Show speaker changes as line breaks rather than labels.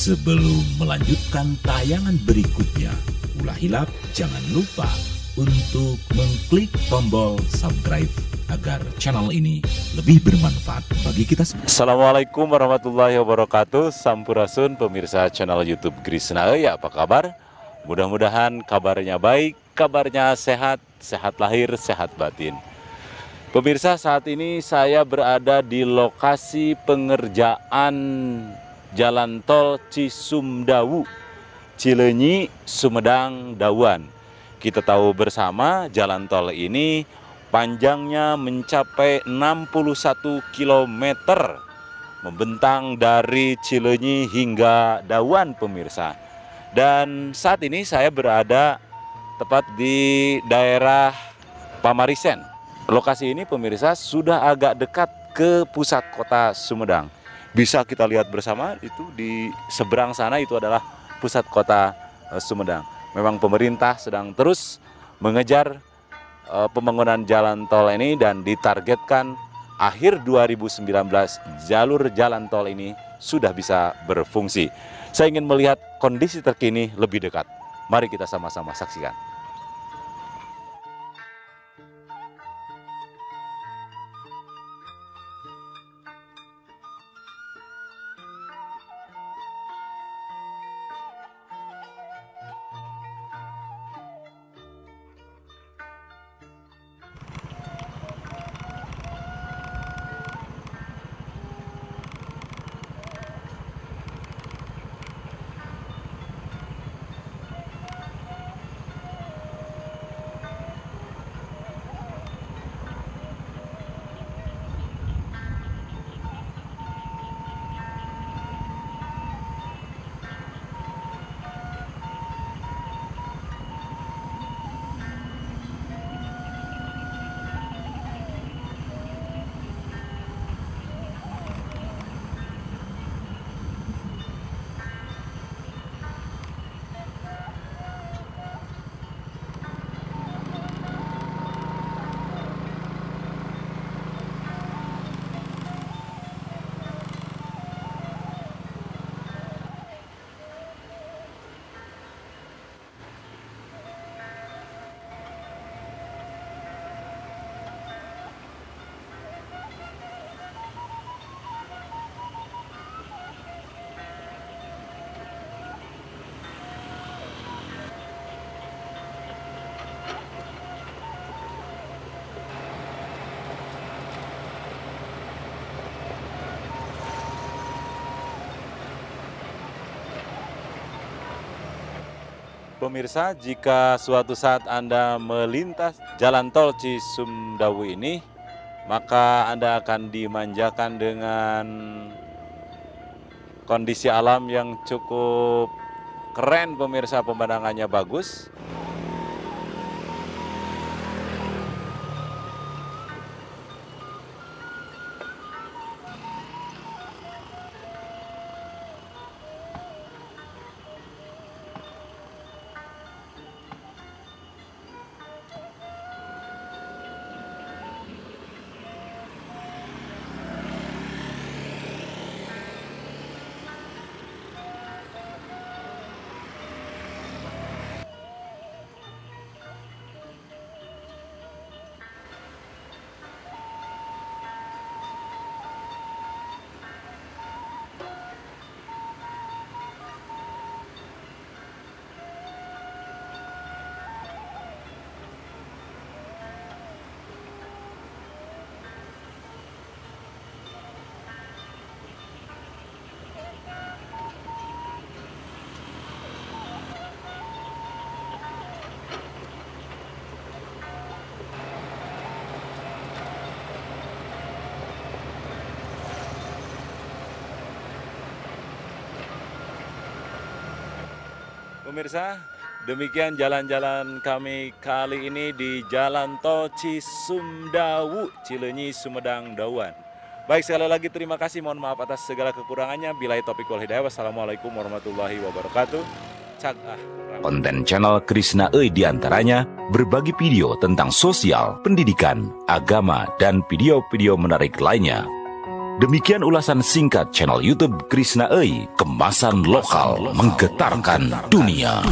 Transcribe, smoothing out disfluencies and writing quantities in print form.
Sebelum melanjutkan tayangan berikutnya, ulah hilap jangan lupa untuk mengklik tombol subscribe agar channel ini lebih bermanfaat bagi kita semua.
Assalamualaikum warahmatullahi wabarakatuh. Sampurasun pemirsa channel YouTube Krisna Euy, apa kabar? Mudah-mudahan kabarnya baik, kabarnya sehat, sehat lahir, sehat batin. Pemirsa, saat ini saya berada di lokasi pengerjaan Jalan Tol Cisumdawu, Cileunyi, Sumedang, Dawan. Kita tahu bersama jalan tol ini panjangnya mencapai 61 km, membentang dari Cileunyi hingga Dawan, pemirsa. Dan saat ini saya berada tepat di daerah Pamarisen. Lokasi ini, pemirsa, sudah agak dekat ke pusat kota Sumedang. Bisa kita lihat bersama, itu di seberang sana itu adalah pusat kota Sumedang. Memang pemerintah sedang terus mengejar pembangunan jalan tol ini dan ditargetkan akhir 2019 jalur jalan tol ini sudah bisa berfungsi. Saya ingin melihat kondisi terkini lebih dekat. Mari kita sama-sama saksikan. Pemirsa, jika suatu saat Anda melintas jalan tol Cisumdawu ini, maka Anda akan dimanjakan dengan kondisi alam yang cukup keren, pemirsa. Pemandangannya bagus. Pemirsa, demikian jalan-jalan kami kali ini di Jalan Tol Cisumdawu, Cileunyi, Sumedang, Dawan. Baik, sekali lagi terima kasih, mohon maaf atas segala kekurangannya. Billahi taufiq wal hidayah. Wassalamualaikum warahmatullahi wabarakatuh.
Konten channel Krisna Euy diantaranya berbagi video tentang sosial, pendidikan, agama, dan video-video menarik lainnya. Demikian ulasan singkat channel YouTube Krishna Ei, kemasan lokal menggetarkan dunia.